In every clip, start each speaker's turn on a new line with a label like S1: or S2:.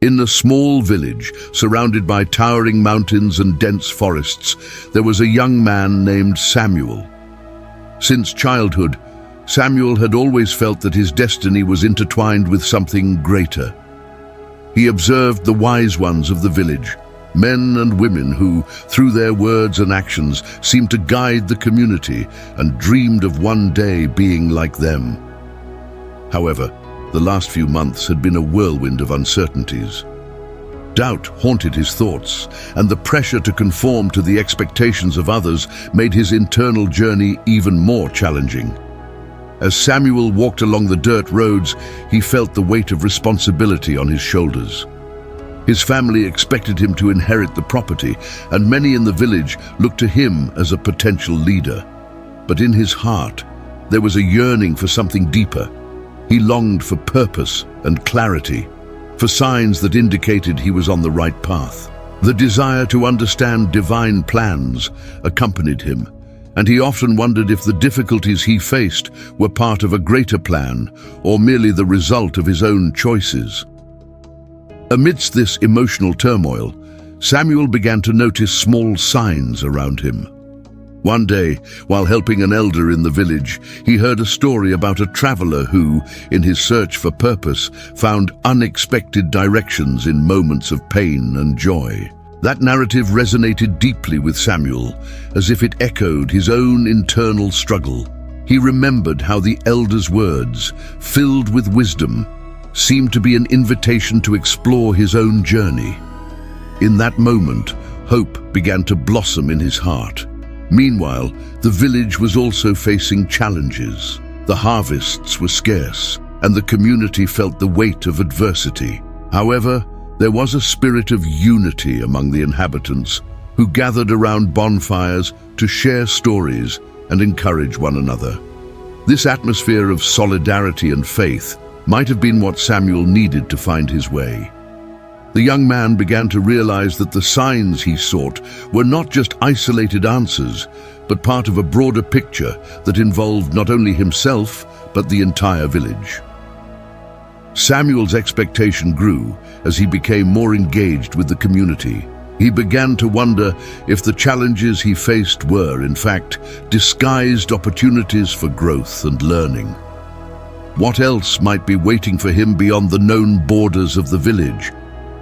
S1: In a small village, surrounded by towering mountains and dense forests, there was a young man named Samuel. Since childhood, Samuel had always felt that his destiny was intertwined with something greater. He observed the wise ones of the village, men and women who, through their words and actions, seemed to guide the community and dreamed of one day being like them. However, the last few months had been a whirlwind of uncertainties. Doubt haunted his thoughts, and the pressure to conform to the expectations of others made his internal journey even more challenging. As Samuel walked along the dirt roads, he felt the weight of responsibility on his shoulders. His family expected him to inherit the property, and many in the village looked to him as a potential leader. But in his heart, there was a yearning for something deeper. He longed for purpose and clarity, for signs that indicated he was on the right path. The desire to understand divine plans accompanied him, and he often wondered if the difficulties he faced were part of a greater plan or merely the result of his own choices. Amidst this emotional turmoil, Samuel began to notice small signs around him. One day, while helping an elder in the village, he heard a story about a traveler who, in his search for purpose, found unexpected directions in moments of pain and joy. That narrative resonated deeply with Samuel, as if it echoed his own internal struggle. He remembered how the elder's words, filled with wisdom, seemed to be an invitation to explore his own journey. In that moment, hope began to blossom in his heart. Meanwhile, the village was also facing challenges. The harvests were scarce, and the community felt the weight of adversity. However, there was a spirit of unity among the inhabitants, who gathered around bonfires to share stories and encourage one another. This atmosphere of solidarity and faith might have been what Samuel needed to find his way. The young man began to realize that the signs he sought were not just isolated answers, but part of a broader picture that involved not only himself, but the entire village. Samuel's expectation grew as he became more engaged with the community. He began to wonder if the challenges he faced were, in fact, disguised opportunities for growth and learning. What else might be waiting for him beyond the known borders of the village?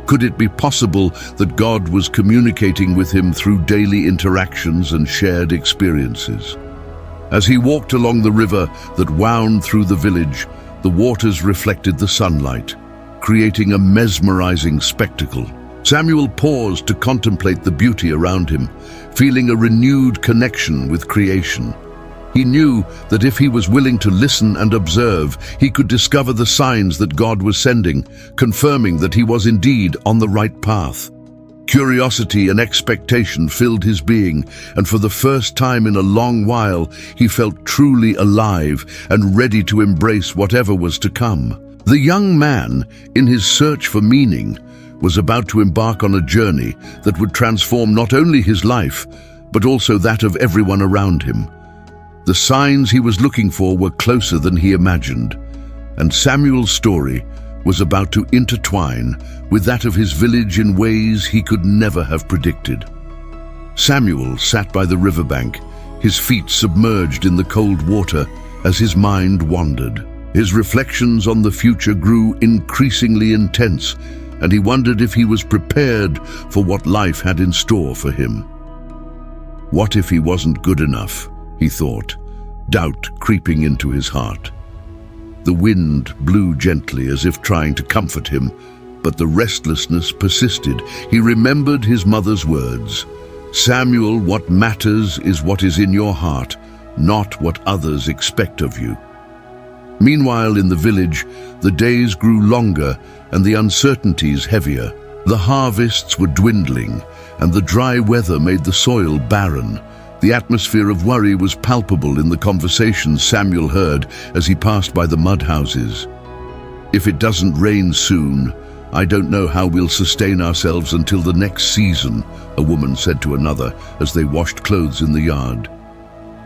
S1: Could it be possible that God was communicating with him through daily interactions and shared experiences? As he walked along the river that wound through the village, the waters reflected the sunlight, creating a mesmerizing spectacle. Samuel paused to contemplate the beauty around him, feeling a renewed connection with creation. He knew that if he was willing to listen and observe, he could discover the signs that God was sending, confirming that he was indeed on the right path. Curiosity and expectation filled his being, and for the first time in a long while, he felt truly alive and ready to embrace whatever was to come. The young man, in his search for meaning, was about to embark on a journey that would transform not only his life, but also that of everyone around him. The signs he was looking for were closer than he imagined, and Samuel's story was about to intertwine with that of his village in ways he could never have predicted. Samuel sat by the riverbank, his feet submerged in the cold water as his mind wandered. His reflections on the future grew increasingly intense, and he wondered if he was prepared for what life had in store for him. What if he wasn't good enough? He thought, doubt creeping into his heart. The wind blew gently as if trying to comfort him, but the restlessness persisted. He remembered his mother's words, "Samuel, what matters is what is in your heart, not what others expect of you." Meanwhile, in the village, the days grew longer and the uncertainties heavier. The harvests were dwindling, and the dry weather made the soil barren. The atmosphere of worry was palpable in the conversations Samuel heard as he passed by the mud houses. "If it doesn't rain soon, I don't know how we'll sustain ourselves until the next season," a woman said to another as they washed clothes in the yard.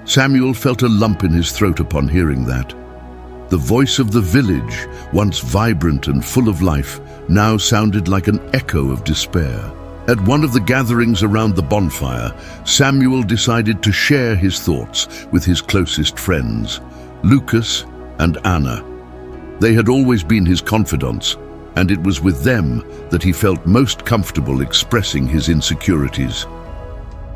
S1: Samuel felt a lump in his throat upon hearing that. The voice of the village, once vibrant and full of life, now sounded like an echo of despair. At one of the gatherings around the bonfire, Samuel decided to share his thoughts with his closest friends, Lucas and Anna. They had always been his confidants, and it was with them that he felt most comfortable expressing his insecurities.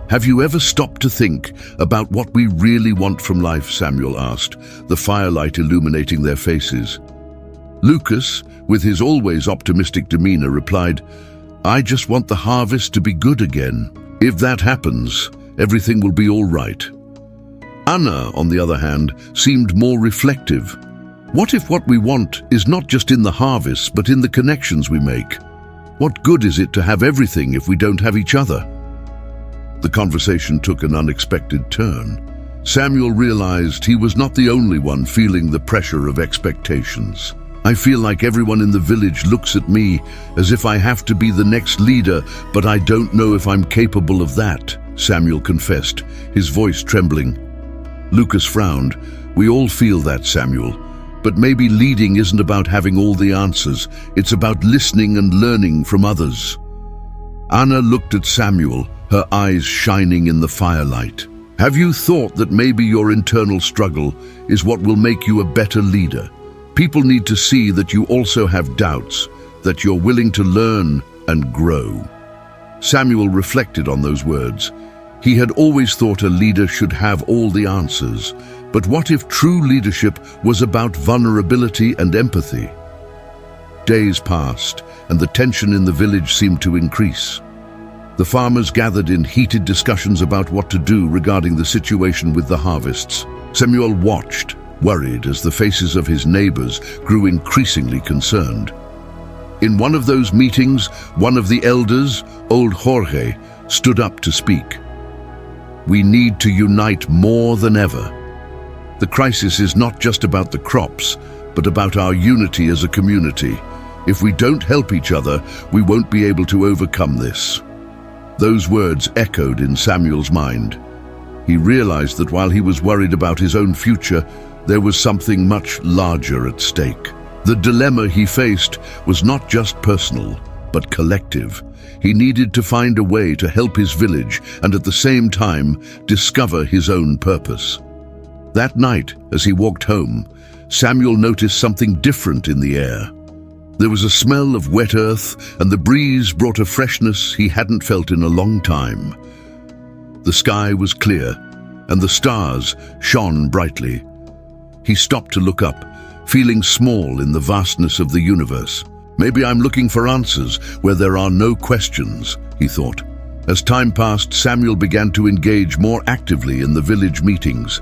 S1: "Have you ever stopped to think about what we really want from life?" Samuel asked, the firelight illuminating their faces. Lucas, with his always optimistic demeanor, replied, "I just want the harvest to be good again. If that happens, everything will be all right." Anna, on the other hand, seemed more reflective. "What if what we want is not just in the harvest, but in the connections we make? What good is it to have everything if we don't have each other?" The conversation took an unexpected turn. Samuel realized he was not the only one feeling the pressure of expectations. "I feel like everyone in the village looks at me as if I have to be the next leader, but I don't know if I'm capable of that," Samuel confessed, his voice trembling. Lucas frowned. "We all feel that, Samuel. But maybe leading isn't about having all the answers. It's about listening and learning from others." Anna looked at Samuel, her eyes shining in the firelight. "Have you thought that maybe your internal struggle is what will make you a better leader? People need to see that you also have doubts, that you're willing to learn and grow." Samuel reflected on those words. He had always thought a leader should have all the answers, but what if true leadership was about vulnerability and empathy? Days passed, and the tension in the village seemed to increase. The farmers gathered in heated discussions about what to do regarding the situation with the harvests. Samuel watched, worried as the faces of his neighbors grew increasingly concerned. In one of those meetings, one of the elders, old Jorge, stood up to speak. "We need to unite more than ever. The crisis is not just about the crops, but about our unity as a community. If we don't help each other, we won't be able to overcome this." Those words echoed in Samuel's mind. He realized that while he was worried about his own future, there was something much larger at stake. The dilemma he faced was not just personal, but collective. He needed to find a way to help his village and at the same time discover his own purpose. That night, as he walked home, Samuel noticed something different in the air. There was a smell of wet earth, and the breeze brought a freshness he hadn't felt in a long time. The sky was clear, and the stars shone brightly. He stopped to look up, feeling small in the vastness of the universe. "Maybe I'm looking for answers where there are no questions," he thought. As time passed, Samuel began to engage more actively in the village meetings.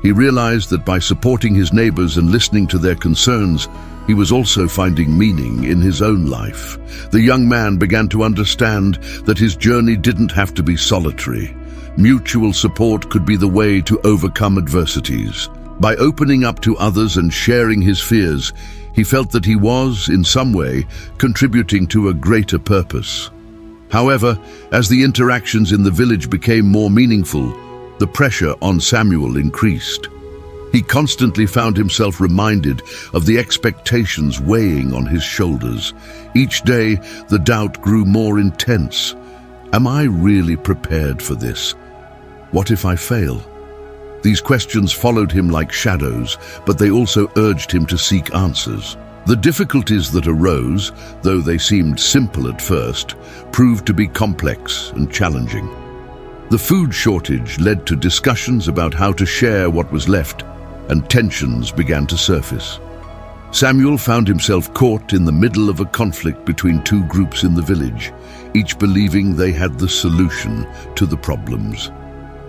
S1: He realized that by supporting his neighbors and listening to their concerns, he was also finding meaning in his own life. The young man began to understand that his journey didn't have to be solitary. Mutual support could be the way to overcome adversities. By opening up to others and sharing his fears, he felt that he was, in some way, contributing to a greater purpose. However, as the interactions in the village became more meaningful, the pressure on Samuel increased. He constantly found himself reminded of the expectations weighing on his shoulders. Each day, the doubt grew more intense. Am I really prepared for this? What if I fail? These questions followed him like shadows, but they also urged him to seek answers. The difficulties that arose, though they seemed simple at first, proved to be complex and challenging. The food shortage led to discussions about how to share what was left, and tensions began to surface. Samuel found himself caught in the middle of a conflict between two groups in the village, each believing they had the solution to the problems.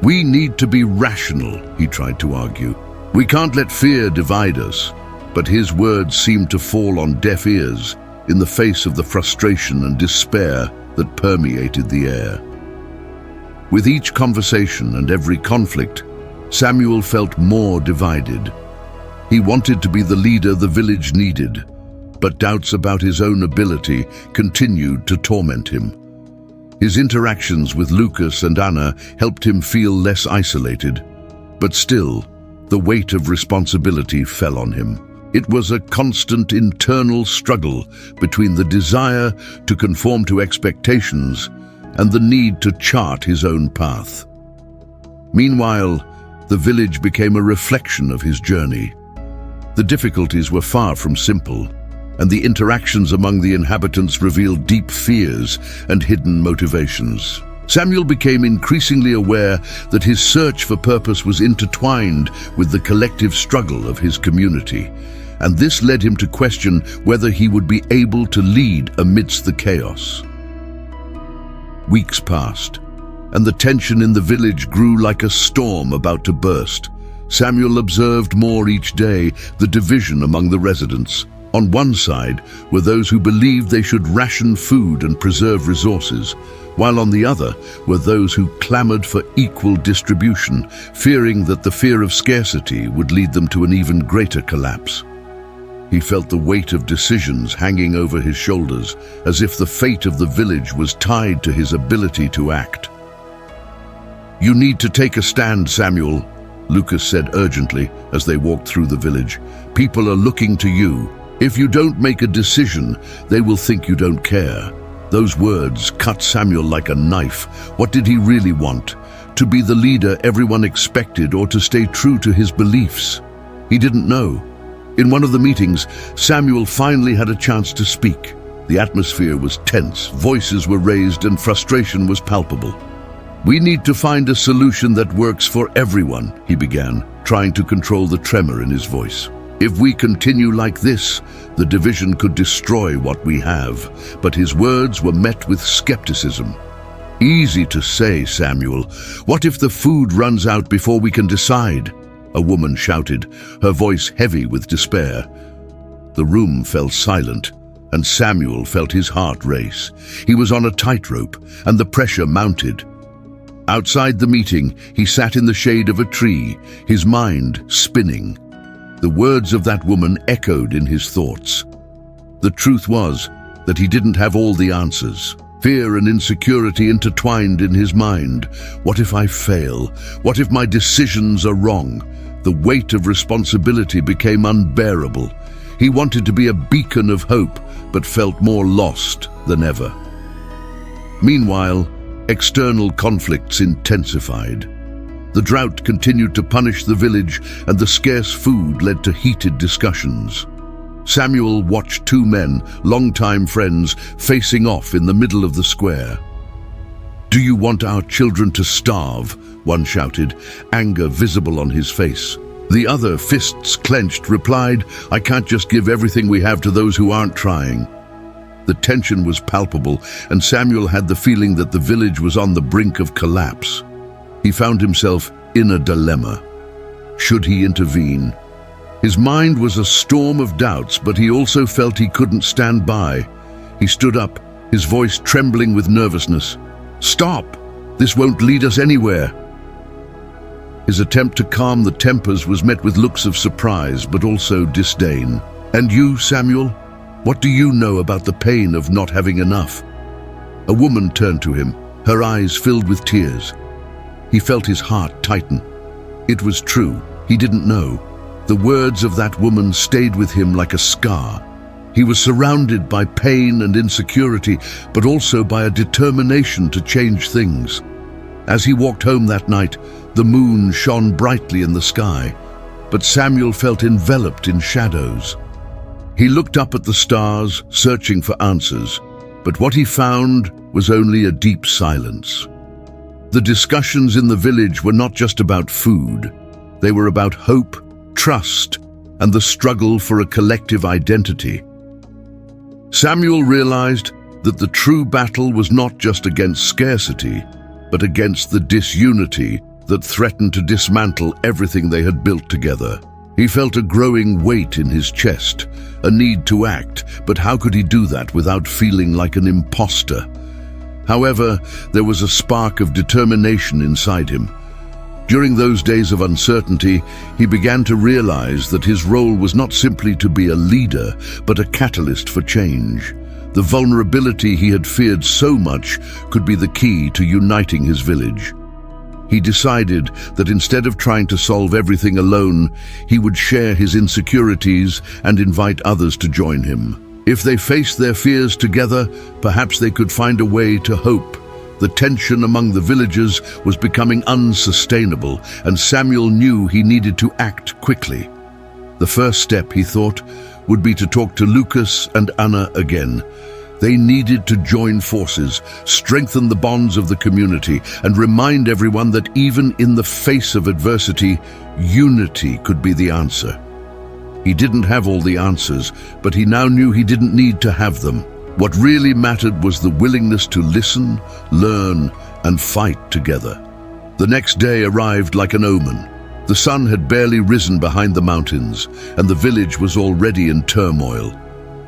S1: "We need to be rational," he tried to argue. "We can't let fear divide us." But his words seemed to fall on deaf ears in the face of the frustration and despair that permeated the air. With each conversation and every conflict, Samuel felt more divided. He wanted to be the leader the village needed, but doubts about his own ability continued to torment him. His interactions with Lucas and Anna helped him feel less isolated, but still, the weight of responsibility fell on him. It was a constant internal struggle between the desire to conform to expectations and the need to chart his own path. Meanwhile, the village became a reflection of his journey. The difficulties were far from simple, and the interactions among the inhabitants revealed deep fears and hidden motivations. Samuel became increasingly aware that his search for purpose was intertwined with the collective struggle of his community, and this led him to question whether he would be able to lead amidst the chaos. Weeks passed, and the tension in the village grew like a storm about to burst. Samuel observed more each day the division among the residents. On one side were those who believed they should ration food and preserve resources, while on the other were those who clamored for equal distribution, fearing that the fear of scarcity would lead them to an even greater collapse. He felt the weight of decisions hanging over his shoulders, as if the fate of the village was tied to his ability to act. "You need to take a stand, Samuel," Lucas said urgently as they walked through the village. "People are looking to you. If you don't make a decision, they will think you don't care." Those words cut Samuel like a knife. What did he really want? To be the leader everyone expected, or to stay true to his beliefs? He didn't know. In one of the meetings, Samuel finally had a chance to speak. The atmosphere was tense, voices were raised, and frustration was palpable. "We need to find a solution that works for everyone," he began, trying to control the tremor in his voice. "If we continue like this, the division could destroy what we have." But his words were met with skepticism. "Easy to say, Samuel. What if the food runs out before we can decide?" a woman shouted, her voice heavy with despair. The room fell silent, and Samuel felt his heart race. He was on a tightrope, and the pressure mounted. Outside the meeting, he sat in the shade of a tree, his mind spinning. The words of that woman echoed in his thoughts. The truth was that he didn't have all the answers. Fear and insecurity intertwined in his mind. What if I fail? What if my decisions are wrong? The weight of responsibility became unbearable. He wanted to be a beacon of hope, but felt more lost than ever. Meanwhile, external conflicts intensified. The drought continued to punish the village, and the scarce food led to heated discussions. Samuel watched two men, longtime friends, facing off in the middle of the square. "Do you want our children to starve?" one shouted, anger visible on his face. The other, fists clenched, replied, "I can't just give everything we have to those who aren't trying." The tension was palpable, and Samuel had the feeling that the village was on the brink of collapse. He found himself in a dilemma. Should he intervene? His mind was a storm of doubts, but he also felt he couldn't stand by. He stood up, his voice trembling with nervousness. "Stop! This won't lead us anywhere." His attempt to calm the tempers was met with looks of surprise, but also disdain. "And you, Samuel? What do you know about the pain of not having enough?" A woman turned to him, her eyes filled with tears. He felt his heart tighten. It was true, he didn't know. The words of that woman stayed with him like a scar. He was surrounded by pain and insecurity, but also by a determination to change things. As he walked home that night, the moon shone brightly in the sky, but Samuel felt enveloped in shadows. He looked up at the stars, searching for answers, but what he found was only a deep silence. The discussions in the village were not just about food. They were about hope, trust, and the struggle for a collective identity. Samuel realized that the true battle was not just against scarcity, but against the disunity that threatened to dismantle everything they had built together. He felt a growing weight in his chest, a need to act, but how could he do that without feeling like an imposter? However, there was a spark of determination inside him. During those days of uncertainty, he began to realize that his role was not simply to be a leader, but a catalyst for change. The vulnerability he had feared so much could be the key to uniting his village. He decided that instead of trying to solve everything alone, he would share his insecurities and invite others to join him. If they faced their fears together, perhaps they could find a way to hope. The tension among the villagers was becoming unsustainable, and Samuel knew he needed to act quickly. The first step, he thought, would be to talk to Lucas and Anna again. They needed to join forces, strengthen the bonds of the community, and remind everyone that even in the face of adversity, unity could be the answer. He didn't have all the answers, but he now knew he didn't need to have them. What really mattered was the willingness to listen, learn, and fight together. The next day arrived like an omen. The sun had barely risen behind the mountains, and the village was already in turmoil.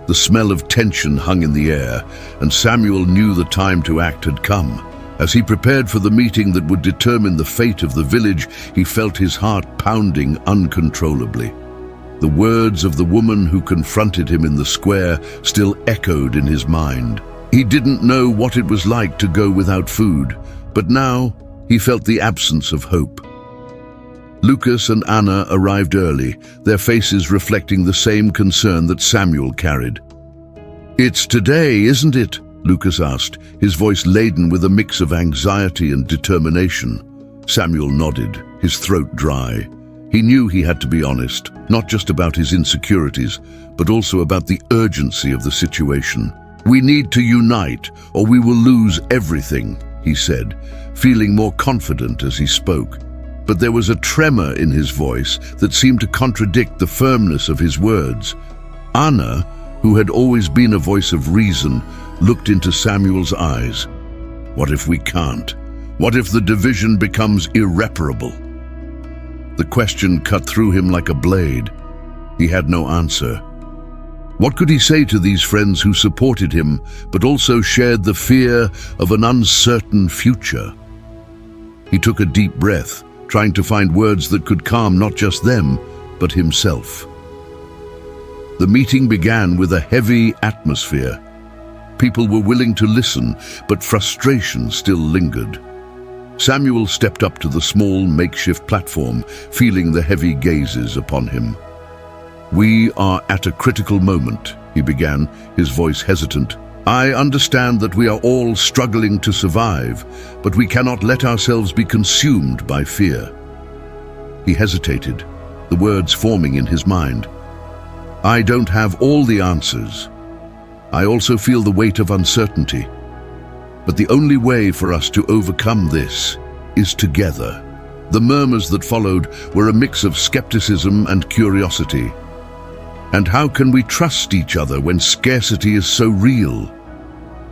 S1: The smell of tension hung in the air, and Samuel knew the time to act had come. As he prepared for the meeting that would determine the fate of the village, he felt his heart pounding uncontrollably. The words of the woman who confronted him in the square still echoed in his mind. He didn't know what it was like to go without food, but now he felt the absence of hope. Lucas and Anna arrived early, their faces reflecting the same concern that Samuel carried. "It's today, isn't it?" Lucas asked, his voice laden with a mix of anxiety and determination. Samuel nodded, his throat dry. He knew he had to be honest, not just about his insecurities, but also about the urgency of the situation. "We need to unite, or we will lose everything," he said, feeling more confident as he spoke. But there was a tremor in his voice that seemed to contradict the firmness of his words. Anna, who had always been a voice of reason, looked into Samuel's eyes. "What if we can't? What if the division becomes irreparable?" The question cut through him like a blade. He had no answer. What could he say to these friends who supported him, but also shared the fear of an uncertain future? He took a deep breath, trying to find words that could calm not just them, but himself. The meeting began with a heavy atmosphere. People were willing to listen, but frustration still lingered. Samuel stepped up to the small makeshift platform, feeling the heavy gazes upon him. "We are at a critical moment," he began, his voice hesitant. "I understand that we are all struggling to survive, but we cannot let ourselves be consumed by fear." He hesitated, the words forming in his mind. "I don't have all the answers. I also feel the weight of uncertainty. But the only way for us to overcome this is together." The murmurs that followed were a mix of skepticism and curiosity. "And how can we trust each other when scarcity is so real?"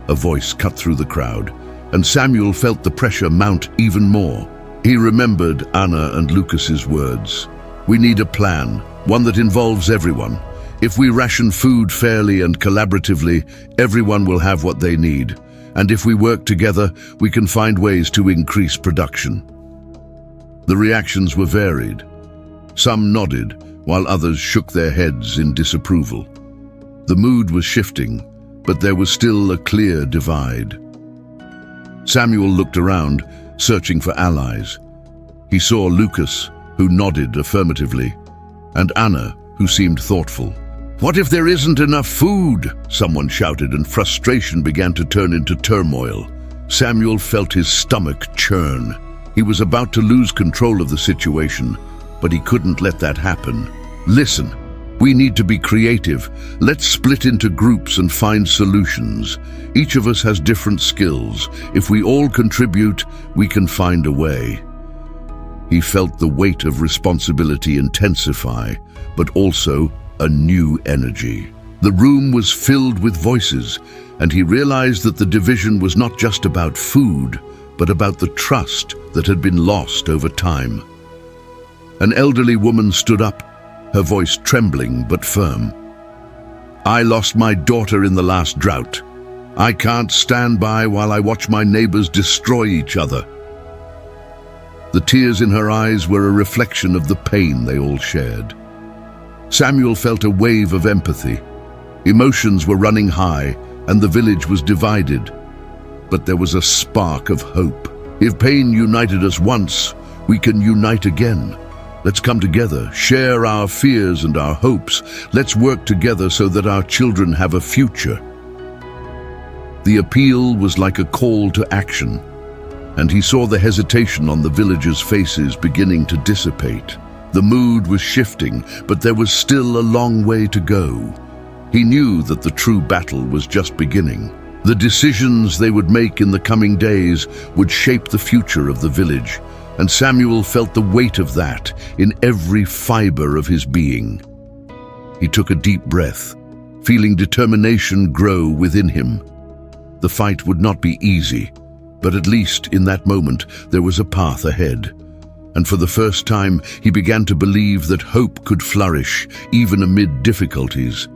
S1: A voice cut through the crowd, and Samuel felt the pressure mount even more. He remembered Anna and Lucas's words. "We need a plan, one that involves everyone. If we ration food fairly and collaboratively, everyone will have what they need. And if we work together, we can find ways to increase production." The reactions were varied. Some nodded, while others shook their heads in disapproval. The mood was shifting, but there was still a clear divide. Samuel looked around, searching for allies. He saw Lucas, who nodded affirmatively, and Anna, who seemed thoughtful. "What if there isn't enough food?" someone shouted, and frustration began to turn into turmoil. Samuel felt his stomach churn. He was about to lose control of the situation, but he couldn't let that happen. "Listen, we need to be creative. Let's split into groups and find solutions. Each of us has different skills. If we all contribute, we can find a way." He felt the weight of responsibility intensify, but also a new energy. The room was filled with voices, and he realized that the division was not just about food, but about the trust that had been lost over time. An elderly woman stood up, her voice trembling but firm. "I lost my daughter in the last drought. I can't stand by while I watch my neighbors destroy each other." The tears in her eyes were a reflection of the pain they all shared. Samuel felt a wave of empathy. Emotions were running high, and the village was divided. But there was a spark of hope. If pain united us once, we can unite again. Let's come together, share our fears and our hopes. Let's work together so that our children have a future. The appeal was like a call to action, and he saw the hesitation on the villagers' faces beginning to dissipate. The mood was shifting, but there was still a long way to go. He knew that the true battle was just beginning. The decisions they would make in the coming days would shape the future of the village, and Samuel felt the weight of that in every fiber of his being. He took a deep breath, feeling determination grow within him. The fight would not be easy, but at least in that moment there was a path ahead. And for the first time, he began to believe that hope could flourish, even amid difficulties.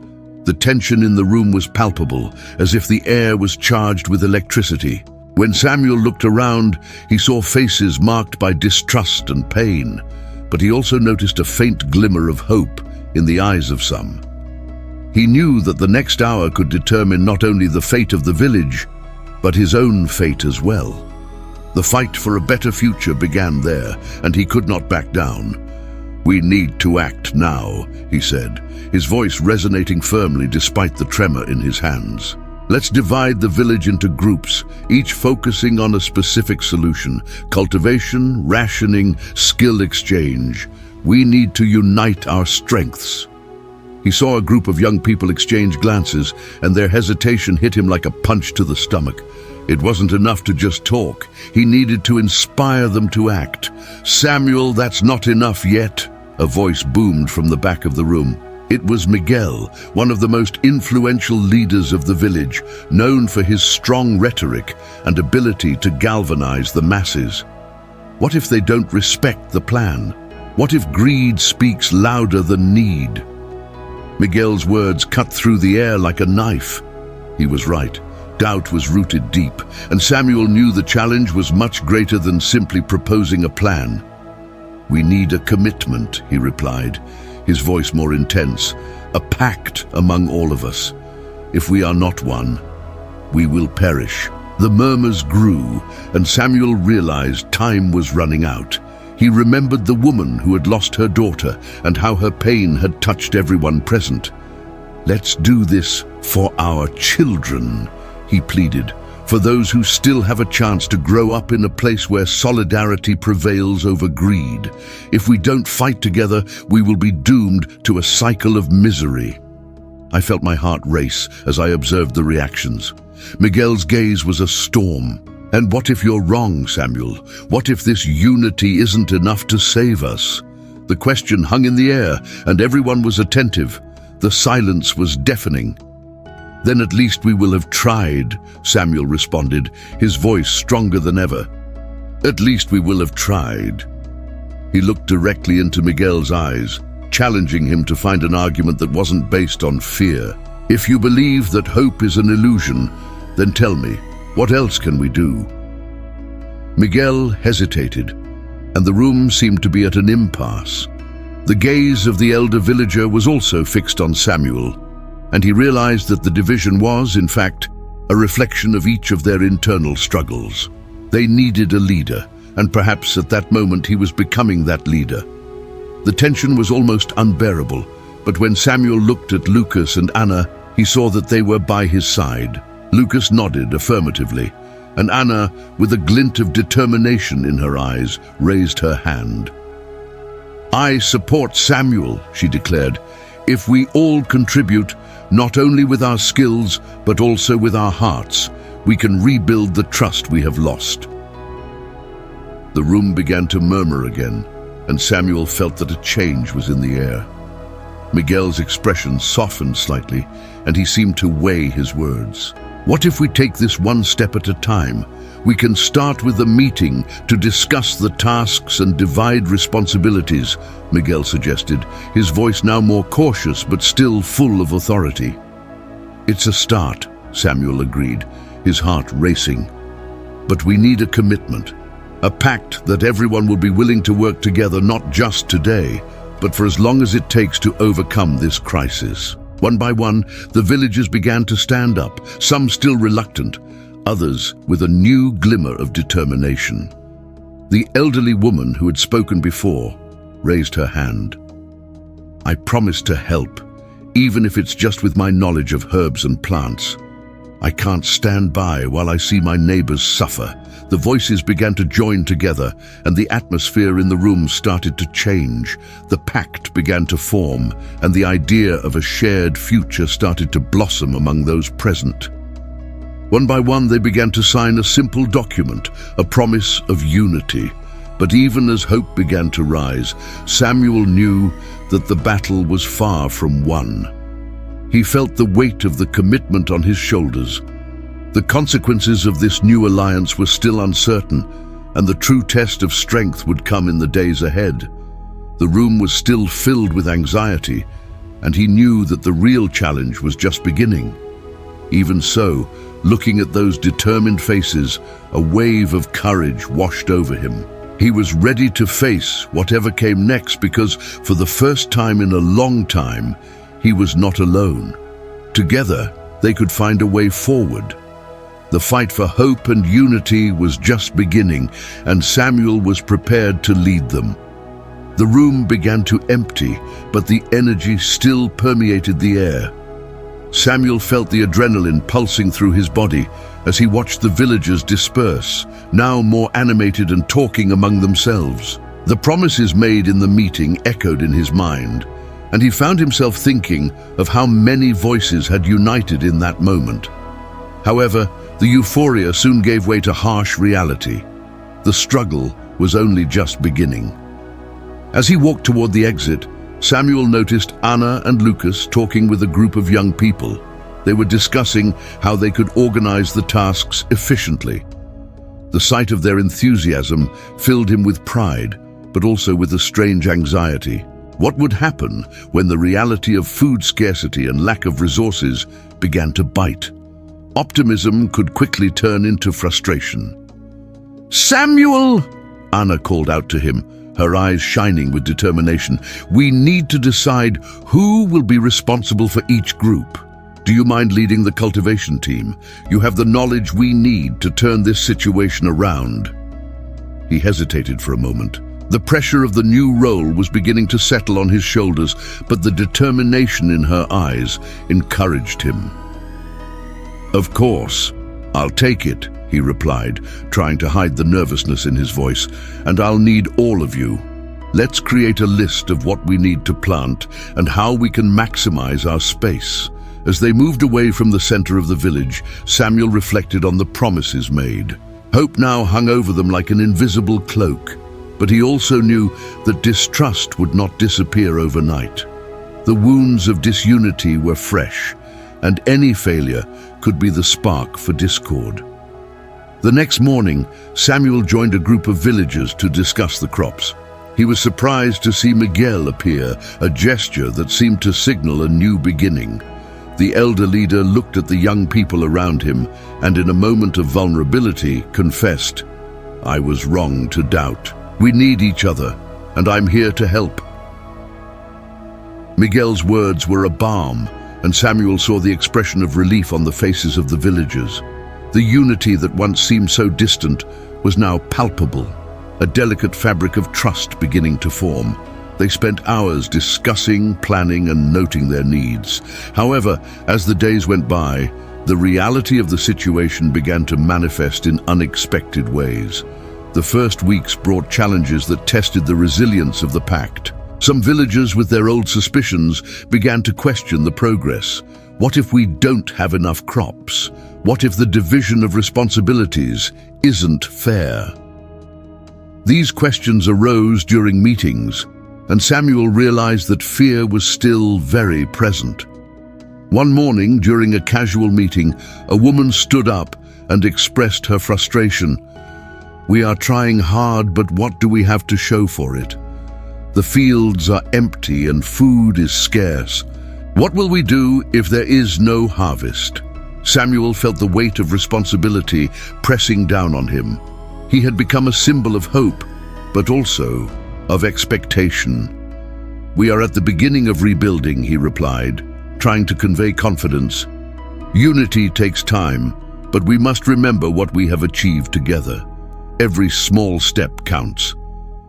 S1: The tension in the room was palpable, as if the air was charged with electricity. When Samuel looked around, he saw faces marked by distrust and pain, but he also noticed a faint glimmer of hope in the eyes of some. He knew that the next hour could determine not only the fate of the village, but his own fate as well. The fight for a better future began there, and he could not back down. "We need to act now," he said, his voice resonating firmly despite the tremor in his hands. "Let's divide the village into groups, each focusing on a specific solution: cultivation, rationing, skill exchange. We need to unite our strengths." He saw a group of young people exchange glances, and their hesitation hit him like a punch to the stomach. It wasn't enough to just talk. He needed to inspire them to act. "Samuel, that's not enough yet," a voice boomed from the back of the room. It was Miguel, one of the most influential leaders of the village, known for his strong rhetoric and ability to galvanize the masses. What if they don't respect the plan? What if greed speaks louder than need? Miguel's words cut through the air like a knife. He was right. Doubt was rooted deep, and Samuel knew the challenge was much greater than simply proposing a plan. "We need a commitment," he replied, his voice more intense, "a pact among all of us. If we are not one, we will perish." The murmurs grew, and Samuel realized time was running out. He remembered the woman who had lost her daughter and how her pain had touched everyone present. "Let's do this for our children," he pleaded, "for those who still have a chance to grow up in a place where solidarity prevails over greed. If we don't fight together, we will be doomed to a cycle of misery." I felt my heart race as I observed the reactions. Miguel's gaze was a storm. "And what if you're wrong, Samuel? What if this unity isn't enough to save us?" The question hung in the air, and everyone was attentive. The silence was deafening. "Then at least we will have tried," Samuel responded, his voice stronger than ever. "At least we will have tried." He looked directly into Miguel's eyes, challenging him to find an argument that wasn't based on fear. "If you believe that hope is an illusion, then tell me, what else can we do?" Miguel hesitated, and the room seemed to be at an impasse. The gaze of the elder villager was also fixed on Samuel, and he realized that the division was, in fact, a reflection of each of their internal struggles. They needed a leader, and perhaps at that moment he was becoming that leader. The tension was almost unbearable, but when Samuel looked at Lucas and Anna, he saw that they were by his side. Lucas nodded affirmatively, and Anna, with a glint of determination in her eyes, raised her hand. "I support Samuel," she declared. "If we all contribute, not only with our skills, but also with our hearts, we can rebuild the trust we have lost." The room began to murmur again, and Samuel felt that a change was in the air. Miguel's expression softened slightly, and he seemed to weigh his words. "What if we take this one step at a time? We can start with a meeting to discuss the tasks and divide responsibilities," Miguel suggested, his voice now more cautious but still full of authority. "It's a start," Samuel agreed, his heart racing. "But we need a commitment, a pact that everyone will be willing to work together not just today, but for as long as it takes to overcome this crisis." One by one, the villagers began to stand up, some still reluctant, others with a new glimmer of determination. The elderly woman who had spoken before raised her hand. "I promise to help, even if it's just with my knowledge of herbs and plants. I can't stand by while I see my neighbors suffer." The voices began to join together, and the atmosphere in the room started to change. The pact began to form, and the idea of a shared future started to blossom among those present. One by one, they began to sign a simple document, a promise of unity. But even as hope began to rise, Samuel knew that the battle was far from won. He felt the weight of the commitment on his shoulders. The consequences of this new alliance were still uncertain, and the true test of strength would come in the days ahead. The room was still filled with anxiety, and he knew that the real challenge was just beginning. Even so, looking at those determined faces, a wave of courage washed over him. He was ready to face whatever came next because, for the first time in a long time, he was not alone. Together, they could find a way forward. The fight for hope and unity was just beginning, and Samuel was prepared to lead them. The room began to empty, but the energy still permeated the air. Samuel felt the adrenaline pulsing through his body as he watched the villagers disperse, now more animated and talking among themselves. The promises made in the meeting echoed in his mind, and he found himself thinking of how many voices had united in that moment. However, the euphoria soon gave way to harsh reality. The struggle was only just beginning. As he walked toward the exit, Samuel noticed Anna and Lucas talking with a group of young people. They were discussing how they could organize the tasks efficiently. The sight of their enthusiasm filled him with pride, but also with a strange anxiety. What would happen when the reality of food scarcity and lack of resources began to bite? Optimism could quickly turn into frustration. "Samuel!" Anna called out to him, her eyes shining with determination. "We need to decide who will be responsible for each group. Do you mind leading the cultivation team? You have the knowledge we need to turn this situation around." He hesitated for a moment. The pressure of the new role was beginning to settle on his shoulders, but the determination in her eyes encouraged him. "Of course, I'll take it," he replied, trying to hide the nervousness in his voice, "and I'll need all of you. Let's create a list of what we need to plant and how we can maximize our space." As they moved away from the center of the village, Samuel reflected on the promises made. Hope now hung over them like an invisible cloak, but he also knew that distrust would not disappear overnight. The wounds of disunity were fresh, and any failure could be the spark for discord. The next morning, Samuel joined a group of villagers to discuss the crops. He was surprised to see Miguel appear, a gesture that seemed to signal a new beginning. The elder leader looked at the young people around him and, in a moment of vulnerability, confessed, "I was wrong to doubt. We need each other, and I'm here to help." Miguel's words were a balm, and Samuel saw the expression of relief on the faces of the villagers. The unity that once seemed so distant was now palpable, a delicate fabric of trust beginning to form. They spent hours discussing, planning, and noting their needs. However, as the days went by, the reality of the situation began to manifest in unexpected ways. The first weeks brought challenges that tested the resilience of the pact. Some villagers, with their old suspicions, began to question the progress. What if we don't have enough crops? What if the division of responsibilities isn't fair? These questions arose during meetings, and Samuel realized that fear was still very present. One morning, during a casual meeting, a woman stood up and expressed her frustration. "We are trying hard, but what do we have to show for it? The fields are empty and food is scarce. What will we do if there is no harvest?" Samuel felt the weight of responsibility pressing down on him. He had become a symbol of hope, but also of expectation. "We are at the beginning of rebuilding," he replied, trying to convey confidence. "Unity takes time, but we must remember what we have achieved together. Every small step counts.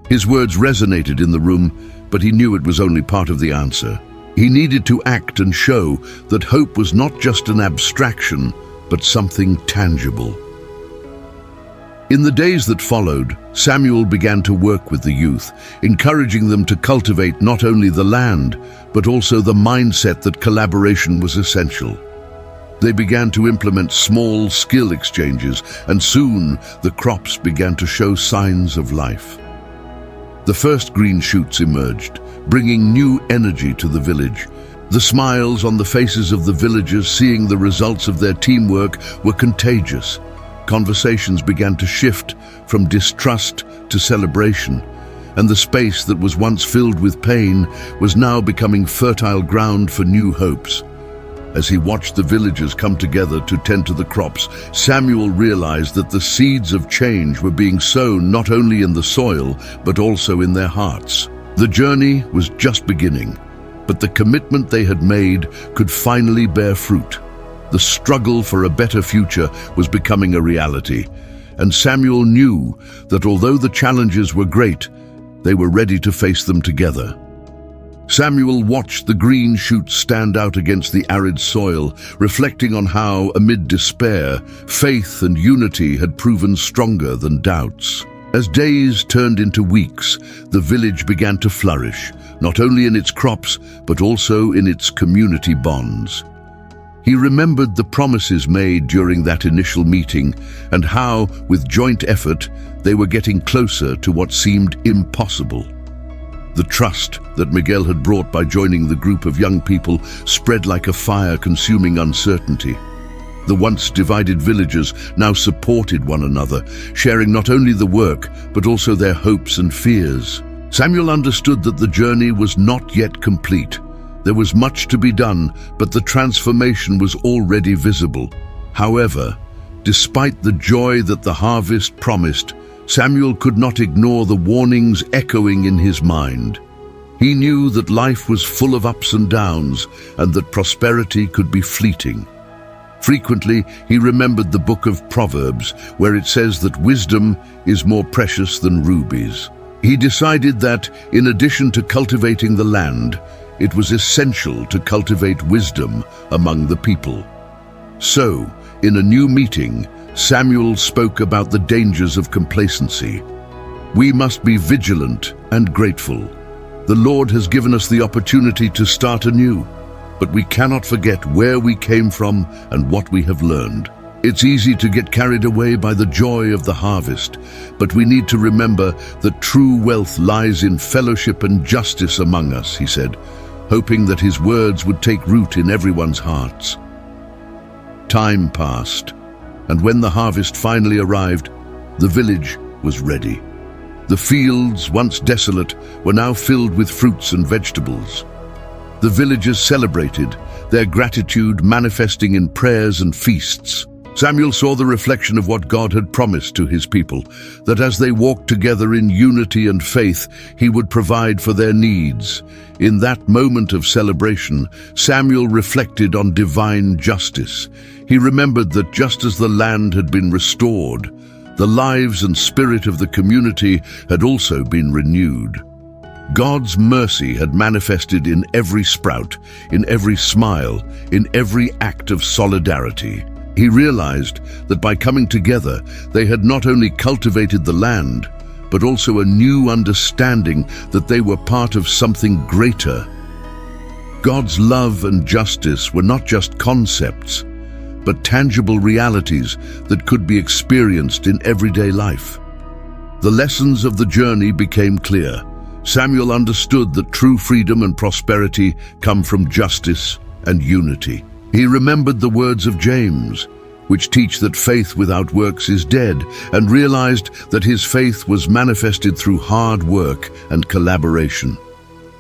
S1: His words resonated in the room, but he knew it was only part of the answer. He needed to act and show that hope was not just an abstraction, but something tangible. In the days that followed, Samuel began to work with the youth, encouraging them to cultivate not only the land, but also the mindset that collaboration was essential. They began to implement small skill exchanges, and soon the crops began to show signs of life. The first green shoots emerged, bringing new energy to the village. The smiles on the faces of the villagers seeing the results of their teamwork were contagious. Conversations began to shift from distrust to celebration, and the space that was once filled with pain was now becoming fertile ground for new hopes. As he watched the villagers come together to tend to the crops, Samuel realized that the seeds of change were being sown not only in the soil, but also in their hearts. The journey was just beginning, but the commitment they had made could finally bear fruit. The struggle for a better future was becoming a reality, and Samuel knew that although the challenges were great, they were ready to face them together. Samuel watched the green shoots stand out against the arid soil, reflecting on how, amid despair, faith and unity had proven stronger than doubts. As days turned into weeks, the village began to flourish, not only in its crops, but also in its community bonds. He remembered the promises made during that initial meeting and how, with joint effort, they were getting closer to what seemed impossible. The trust that Miguel had brought by joining the group of young people spread like a fire, consuming uncertainty. The once divided villagers now supported one another, sharing not only the work, but also their hopes and fears. Samuel understood that the journey was not yet complete. There was much to be done, but the transformation was already visible. However, despite the joy that the harvest promised, Samuel could not ignore the warnings echoing in his mind. He knew that life was full of ups and downs, and that prosperity could be fleeting. Frequently, he remembered the book of Proverbs, where it says that wisdom is more precious than rubies. He decided that, in addition to cultivating the land, it was essential to cultivate wisdom among the people. So, in a new meeting, Samuel spoke about the dangers of complacency. We must be vigilant and grateful. The Lord has given us the opportunity to start anew, but we cannot forget where we came from and what we have learned. It's easy to get carried away by the joy of the harvest, but we need to remember that true wealth lies in fellowship and justice among us, he said, hoping that his words would take root in everyone's hearts. Time passed, and when the harvest finally arrived, the village was ready. The fields, once desolate, were now filled with fruits and vegetables. The villagers celebrated, their gratitude manifesting in prayers and feasts. Samuel saw the reflection of what God had promised to his people, that as they walked together in unity and faith, he would provide for their needs. In that moment of celebration, Samuel reflected on divine justice. He remembered that just as the land had been restored, the lives and spirit of the community had also been renewed. God's mercy had manifested in every sprout, in every smile, in every act of solidarity. He realized that by coming together, they had not only cultivated the land, but also a new understanding that they were part of something greater. God's love and justice were not just concepts, but tangible realities that could be experienced in everyday life. The lessons of the journey became clear. Samuel understood that true freedom and prosperity come from justice and unity. He remembered the words of James, which teach that faith without works is dead, and realized that his faith was manifested through hard work and collaboration.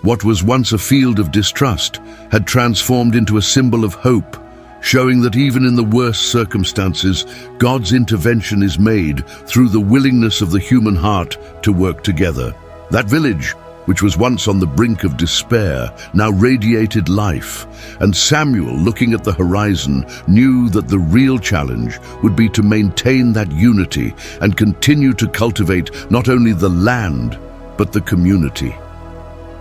S1: What was once a field of distrust had transformed into a symbol of hope, showing that even in the worst circumstances, God's intervention is made through the willingness of the human heart to work together. That village which was once on the brink of despair, now radiated life, and Samuel, looking at the horizon, knew that the real challenge would be to maintain that unity and continue to cultivate not only the land, but the community.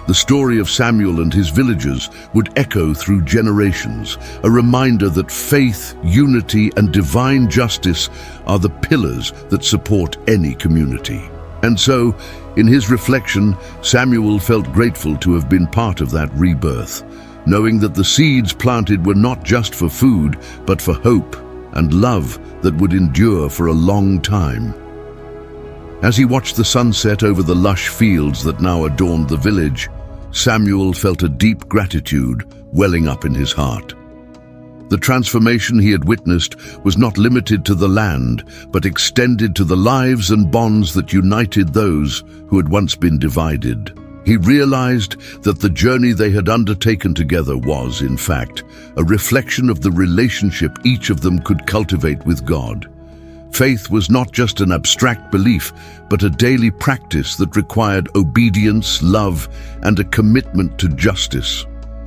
S1: The story of Samuel and his villagers would echo through generations, a reminder that faith, unity, and divine justice are the pillars that support any community. And so, in his reflection, Samuel felt grateful to have been part of that rebirth, knowing that the seeds planted were not just for food, but for hope and love that would endure for a long time. As he watched the sunset over the lush fields that now adorned the village, Samuel felt a deep gratitude welling up in his heart. The transformation he had witnessed was not limited to the land, but extended to the lives and bonds that united those who had once been divided. He realized that the journey they had undertaken together was, in fact, a reflection of the relationship each of them could cultivate with God. Faith was not just an abstract belief, but a daily practice that required obedience, love, and a commitment to justice.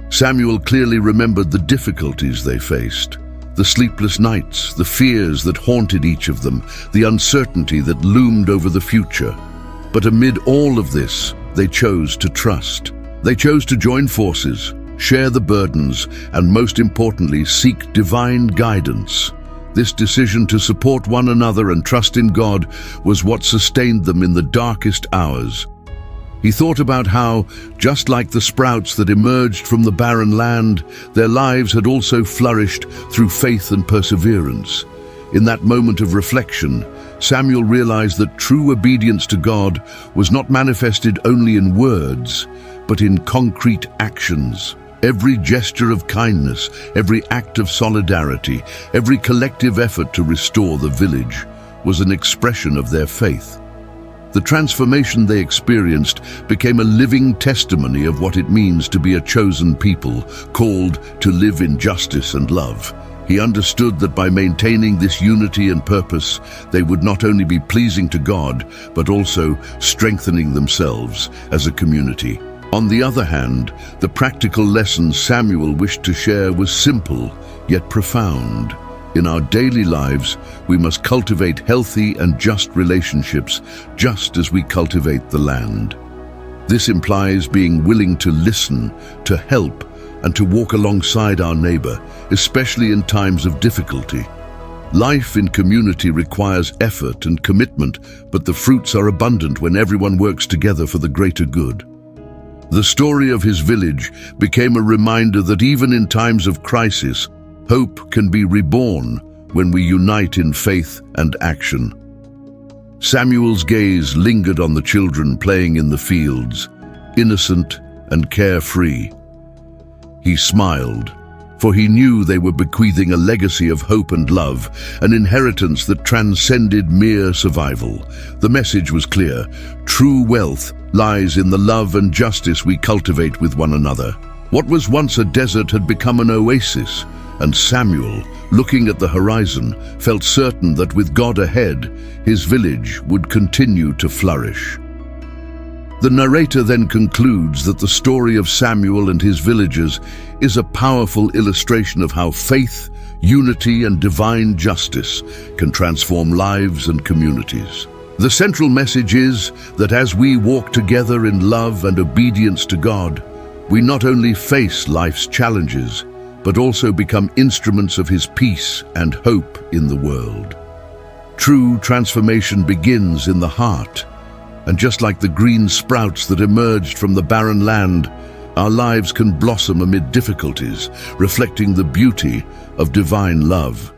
S1: Samuel clearly remembered the difficulties they faced, the sleepless nights, the fears that haunted each of them, the uncertainty that loomed over the future. But amid all of this, they chose to trust. They chose to join forces, share the burdens, and most importantly, seek divine guidance. This decision to support one another and trust in God was what sustained them in the darkest hours. He thought about how, just like the sprouts that emerged from the barren land, their lives had also flourished through faith and perseverance. In that moment of reflection, Samuel realized that true obedience to God was not manifested only in words, but in concrete actions. Every gesture of kindness, every act of solidarity, every collective effort to restore the village was an expression of their faith. The transformation they experienced became a living testimony of what it means to be a chosen people, called to live in justice and love. He understood that by maintaining this unity and purpose, they would not only be pleasing to God, but also strengthening themselves as a community. On the other hand, the practical lesson Samuel wished to share was simple, yet profound. In our daily lives, we must cultivate healthy and just relationships, just as we cultivate the land. This implies being willing to listen, to help, and to walk alongside our neighbor, especially in times of difficulty. Life in community requires effort and commitment, but the fruits are abundant when everyone works together for the greater good. The story of his village became a reminder that even in times of crisis, hope can be reborn when we unite in faith and action. Samuel's gaze lingered on the children playing in the fields, innocent and carefree. He smiled, for he knew they were bequeathing a legacy of hope and love, an inheritance that transcended mere survival. The message was clear: true wealth lies in the love and justice we cultivate with one another. What was once a desert had become an oasis, and Samuel, looking at the horizon, felt certain that with God ahead, his village would continue to flourish. The narrator then concludes that the story of Samuel and his villagers is a powerful illustration of how faith, unity, and divine justice can transform lives and communities. The central message is that as we walk together in love and obedience to God, we not only face life's challenges, but also become instruments of His peace and hope in the world. True transformation begins in the heart, and just like the green sprouts that emerged from the barren land, our lives can blossom amid difficulties, reflecting the beauty of divine love.